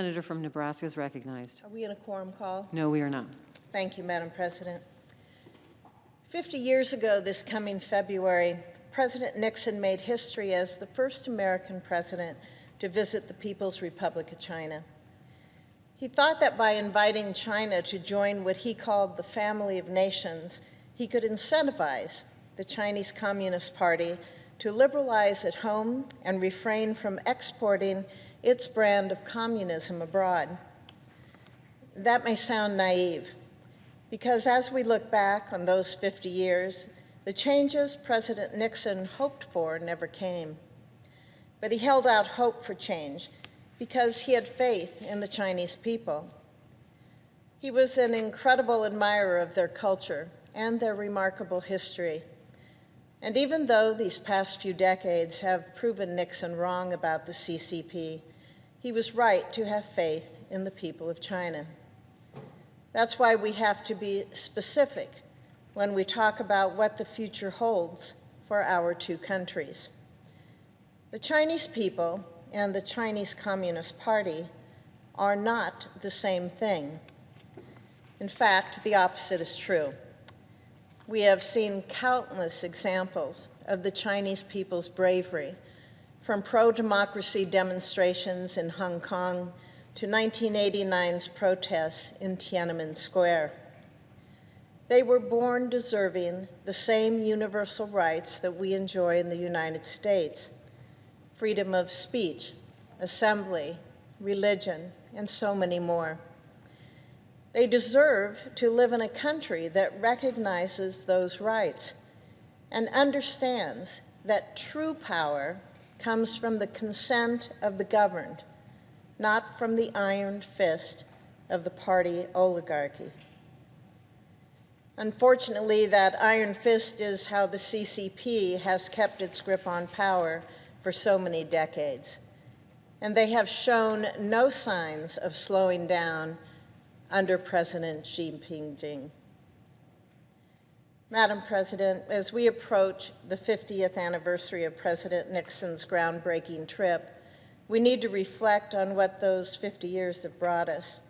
Senator from Nebraska is recognized. Are we in a quorum call? No, we are not. Thank you, Madam President. 50 years ago this coming February, President Nixon made history as the first American president to visit the People's Republic of China. He thought that by inviting China to join what he called the family of nations, he could incentivize the Chinese Communist Party to liberalize at home and refrain from exporting its brand of communism abroad. That may sound naive, because as we look back on those 50 years, the changes President Nixon hoped for never came. But he held out hope for change because he had faith in the Chinese people. He was an incredible admirer of their culture and their remarkable history. And even though these past few decades have proven Nixon wrong about the CCP, he was right to have faith in the people of China. That's why we have to be specific when we talk about what the future holds for our two countries. The Chinese people and the Chinese Communist Party are not the same thing. In fact, the opposite is true. We have seen countless examples of the Chinese people's bravery, from pro-democracy demonstrations in Hong Kong to 1989's protests in Tiananmen Square. They were born deserving the same universal rights that we enjoy in the United States: freedom of speech, assembly, religion, and so many more. They deserve to live in a country that recognizes those rights and understands that true power comes from the consent of the governed, not from the iron fist of the party oligarchy. Unfortunately, that iron fist is how the CCP has kept its grip on power for so many decades, and they have shown no signs of slowing down under President Xi Jinping. Madam President, as we approach the 50th anniversary of President Nixon's groundbreaking trip, we need to reflect on what those 50 years have brought us.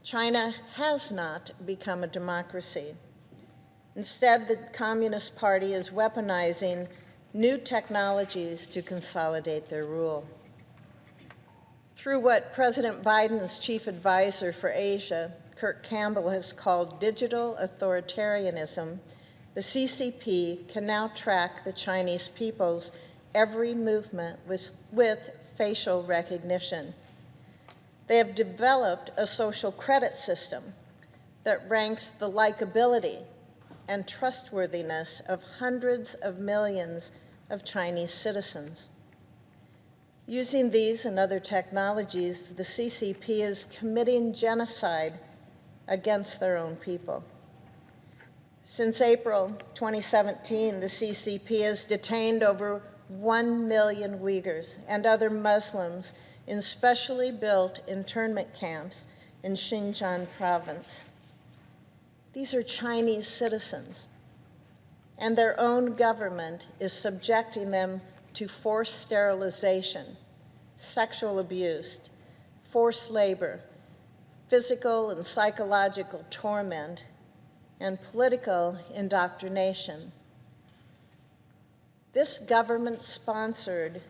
China has not become a democracy. Instead, the Communist Party is weaponizing new technologies to consolidate their rule. Through what President Biden's chief advisor for Asia, Kirk Campbell, has called digital authoritarianism, the CCP can now track the Chinese people's every movement with facial recognition. They have developed a social credit system that ranks the likability and trustworthiness of hundreds of millions of Chinese citizens. Using these and other technologies, the CCP is committing genocide against their own people. Since April 2017, the CCP has detained over 1 million Uyghurs and other Muslims in specially built internment camps in Xinjiang province. These are Chinese citizens, and their own government is subjecting them to forced sterilization, sexual abuse, forced labor, physical and psychological torment, and political indoctrination. This government-sponsored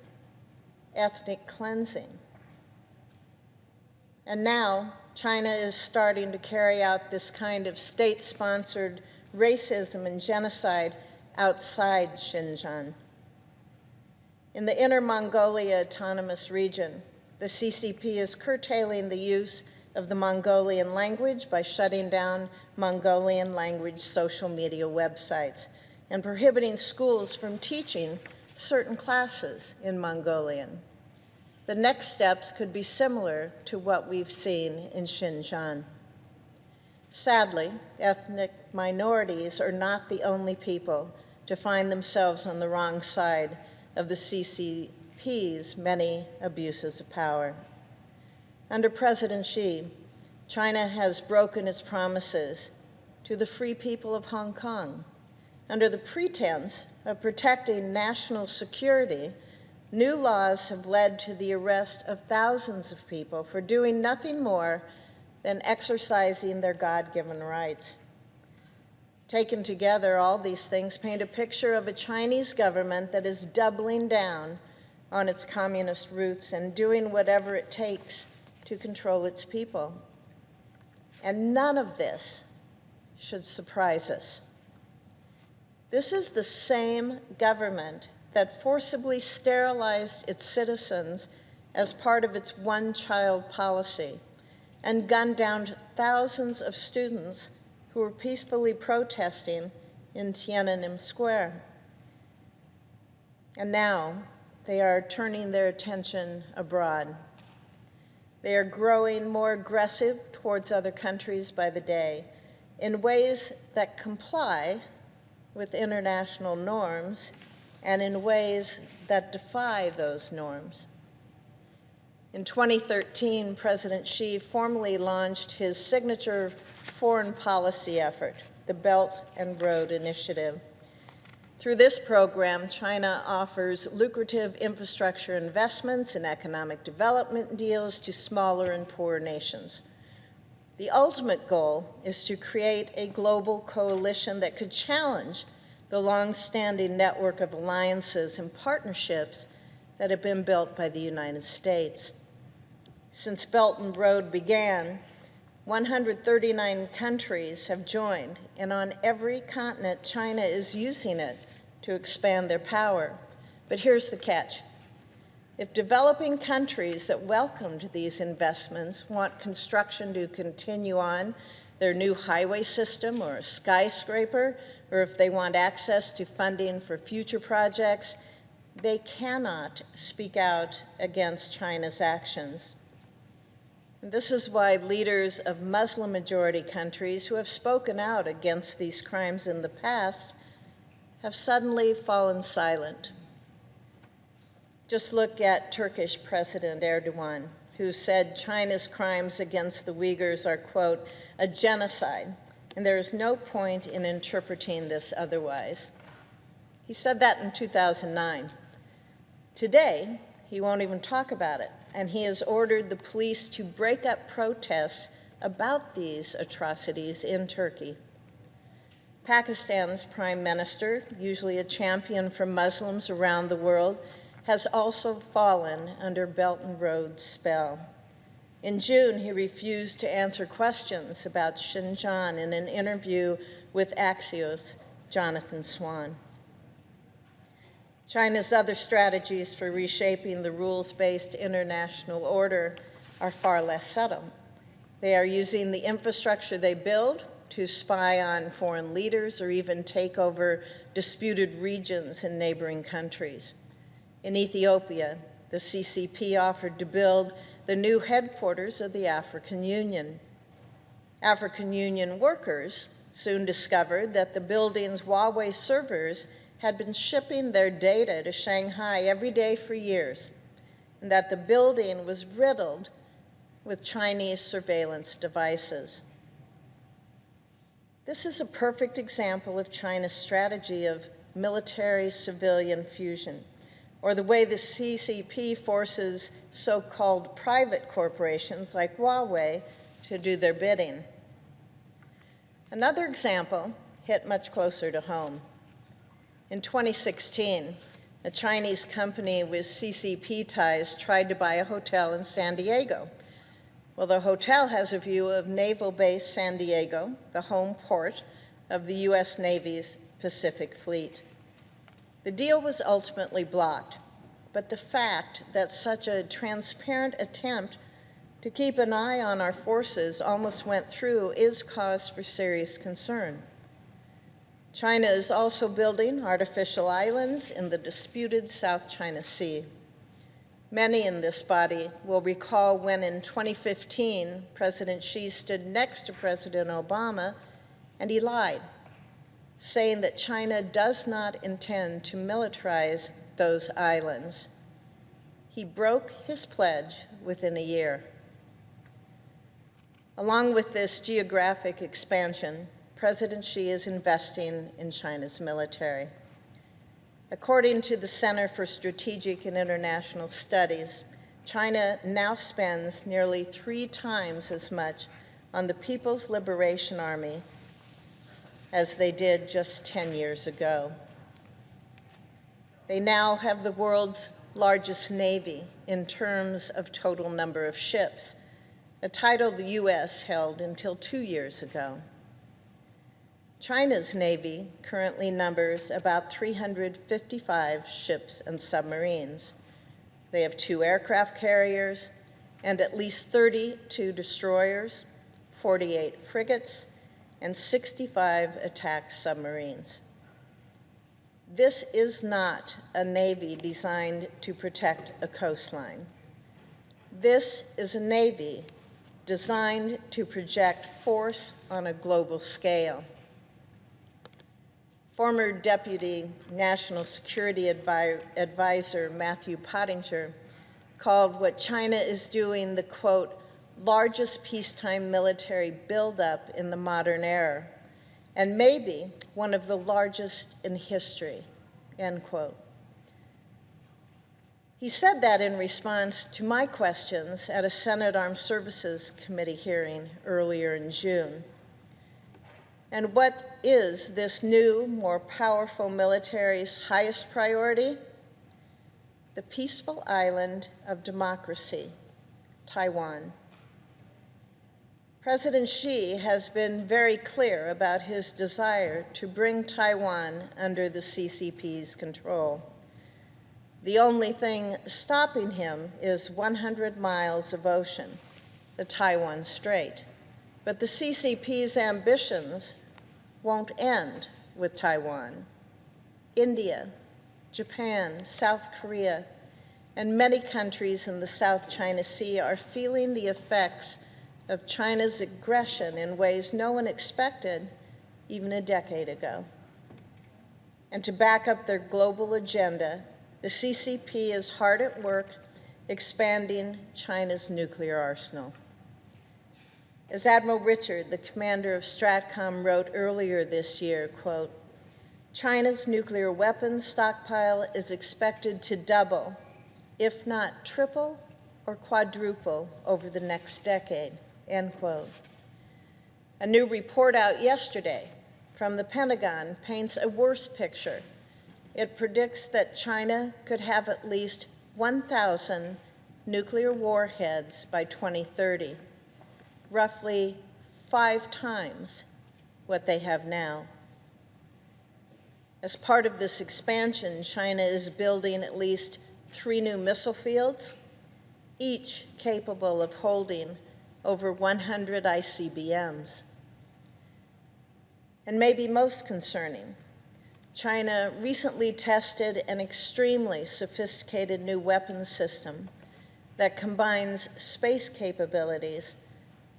ethnic cleansing. And now China is starting to carry out this kind of state-sponsored racism and genocide outside Xinjiang. In the Inner Mongolia Autonomous Region, the CCP is curtailing the use of the Mongolian language by shutting down Mongolian language social media websites and prohibiting schools from teaching certain classes in Mongolian. The next steps could be similar to what we've seen in Xinjiang. Sadly, ethnic minorities are not the only people to find themselves on the wrong side of the CCP's many abuses of power. Under President Xi, China has broken its promises to the free people of Hong Kong. Under the pretense of protecting national security, new laws have led to the arrest of thousands of people for doing nothing more than exercising their God-given rights. Taken together, all these things paint a picture of a Chinese government that is doubling down on its communist roots and doing whatever it takes to control its people. And none of this should surprise us. This is the same government that forcibly sterilized its citizens as part of its one-child policy and gunned down thousands of students who were peacefully protesting in Tiananmen Square. And now they are turning their attention abroad. They are growing more aggressive towards other countries by the day in ways that comply with international norms and in ways that defy those norms. In 2013, President Xi formally launched his signature foreign policy effort, the Belt and Road Initiative. Through this program, China offers lucrative infrastructure investments and economic development deals to smaller and poorer nations. The ultimate goal is to create a global coalition that could challenge the long-standing network of alliances and partnerships that have been built by the United States. Since Belt and Road began, 139 countries have joined, and on every continent, China is using it to expand their power. But here's the catch. If developing countries that welcomed these investments want construction to continue on their new highway system or a skyscraper, or if they want access to funding for future projects, they cannot speak out against China's actions. And this is why leaders of Muslim-majority countries who have spoken out against these crimes in the past have suddenly fallen silent. Just look at Turkish President Erdogan, who said China's crimes against the Uyghurs are, quote, a genocide, and there is no point in interpreting this otherwise. He said that in 2009. Today, he won't even talk about it, and he has ordered the police to break up protests about these atrocities in Turkey. Pakistan's prime minister, usually a champion for Muslims around the world, has also fallen under Belt and Road spell. In June, he refused to answer questions about Xinjiang in an interview with Axios' Jonathan Swan. China's other strategies for reshaping the rules-based international order are far less subtle. They are using the infrastructure they build to spy on foreign leaders or even take over disputed regions in neighboring countries. In Ethiopia, the CCP offered to build the new headquarters of the African Union. African Union workers soon discovered that the building's Huawei servers had been shipping their data to Shanghai every day for years, and that the building was riddled with Chinese surveillance devices. This is a perfect example of China's strategy of military-civilian fusion, or the way the CCP forces so-called private corporations like Huawei to do their bidding. Another example hit much closer to home. In 2016, a Chinese company with CCP ties tried to buy a hotel in San Diego. Well, the hotel has a view of Naval Base San Diego, the home port of the U.S. Navy's Pacific Fleet. The deal was ultimately blocked, but the fact that such a transparent attempt to keep an eye on our forces almost went through is cause for serious concern. China is also building artificial islands in the disputed South China Sea. Many in this body will recall when in 2015, President Xi stood next to President Obama and he lied, saying that China does not intend to militarize those islands. He broke his pledge within a year. Along with this geographic expansion, President Xi is investing in China's military. According to the Center for Strategic and International Studies, China now spends nearly 3 times as much on the People's Liberation Army as they did just 10 years ago. They now have the world's largest navy in terms of total number of ships, a title the U.S. held until 2 years ago. China's navy currently numbers about 355 ships and submarines. They have 2 aircraft carriers and at least 32 destroyers, 48 frigates, and 65 attack submarines. This is not a navy designed to protect a coastline. This is a navy designed to project force on a global scale. Former Deputy National Security Advisor Matthew Pottinger called what China is doing the, quote, largest peacetime military buildup in the modern era, and maybe one of the largest in history, end quote. He said that in response to my questions at a Senate Armed Services Committee hearing earlier in June. And what is this new, more powerful military's highest priority? The peaceful island of democracy, Taiwan. President Xi has been very clear about his desire to bring Taiwan under the CCP's control. The only thing stopping him is 100 miles of ocean, the Taiwan Strait. But the CCP's ambitions won't end with Taiwan. India, Japan, South Korea, and many countries in the South China Sea are feeling the effects of China's aggression in ways no one expected even a decade ago. And to back up their global agenda, the CCP is hard at work expanding China's nuclear arsenal. As Admiral Richard, the commander of STRATCOM, wrote earlier this year, quote, China's nuclear weapons stockpile is expected to double, if not triple or quadruple, over the next decade, end quote. A new report out yesterday from the Pentagon paints a worse picture. It predicts that China could have at least 1,000 nuclear warheads by 2030. Roughly 5 times what they have now. As part of this expansion, China is building at least 3 new missile fields, each capable of holding over 100 ICBMs. And maybe most concerning, China recently tested an extremely sophisticated new weapons system that combines space capabilities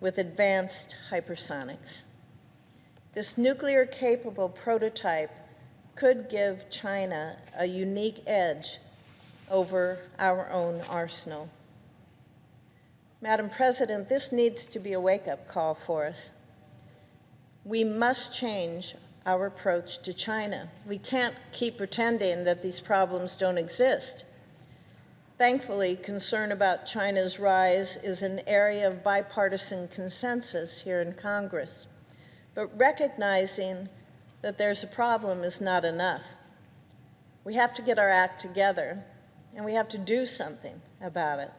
with advanced hypersonics. This nuclear-capable prototype could give China a unique edge over our own arsenal. Madam President, this needs to be a wake-up call for us. We must change our approach to China. We can't keep pretending that these problems don't exist. Thankfully, concern about China's rise is an area of bipartisan consensus here in Congress. But recognizing that there's a problem is not enough. We have to get our act together, and we have to do something about it.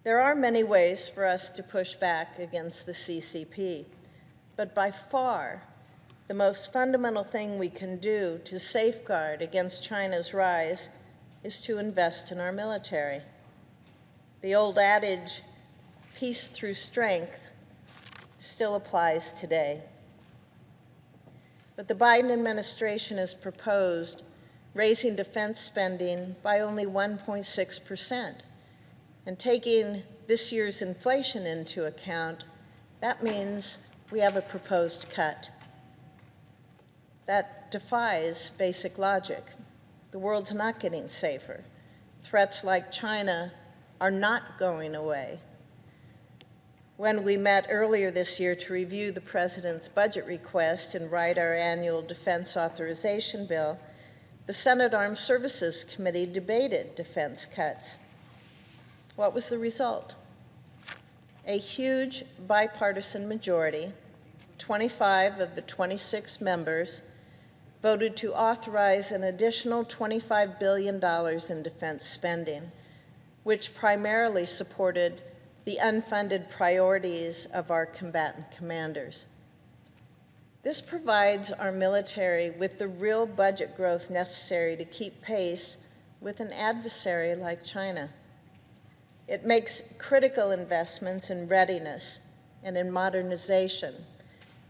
There are many ways for us to push back against the CCP, but by far, the most fundamental thing we can do to safeguard against China's rise is to invest in our military. The old adage, peace through strength, still applies today. But the Biden administration has proposed raising defense spending by only 1.6%. And taking this year's inflation into account, that means we have a proposed cut. That defies basic logic. The world's not getting safer. Threats like China are not going away. When we met earlier this year to review the President's budget request and write our annual defense authorization bill, The Senate Armed Services Committee debated defense cuts. What was the result? A huge bipartisan majority, 25 of the 26 members, voted to authorize an additional $25 billion in defense spending, which primarily supported the unfunded priorities of our combatant commanders. This provides our military with the real budget growth necessary to keep pace with an adversary like China. It makes critical investments in readiness and in modernization,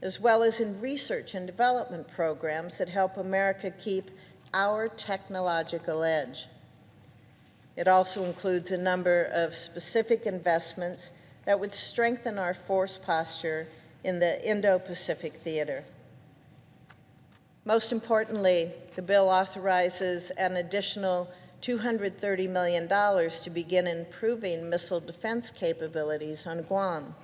as well as in research and development programs that help America keep our technological edge. It also includes a number of specific investments that would strengthen our force posture in the Indo-Pacific theater. Most importantly, the bill authorizes an additional $230 million to begin improving missile defense capabilities on Guam.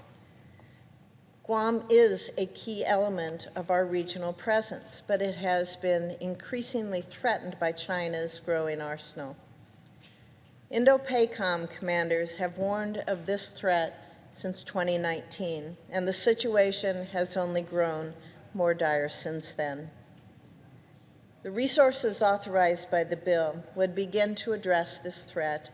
Guam is a key element of our regional presence, but it has been increasingly threatened by China's growing arsenal. Indo-PACOM commanders have warned of this threat since 2019, and the situation has only grown more dire since then. The resources authorized by the bill would begin to address this threat,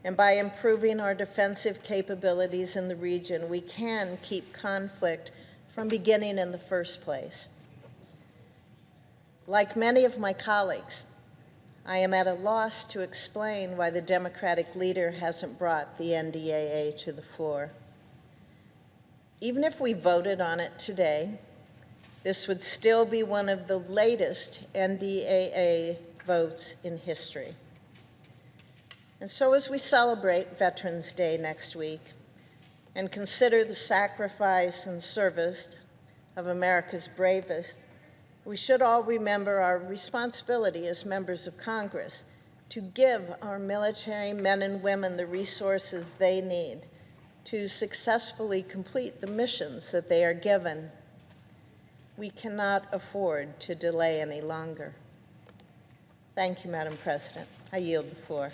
and by improving our defensive capabilities in the region, we can keep conflict from beginning in the first place. Like many of my colleagues, I am at a loss to explain why the Democratic leader hasn't brought the NDAA to the floor. Even if we voted on it today, this would still be one of the latest NDAA votes in history. And so as we celebrate Veterans Day next week and consider the sacrifice and service of America's bravest, we should all remember our responsibility as members of Congress to give our military men and women the resources they need to successfully complete the missions that they are given. We cannot afford to delay any longer. Thank you, Madam President. I yield the floor.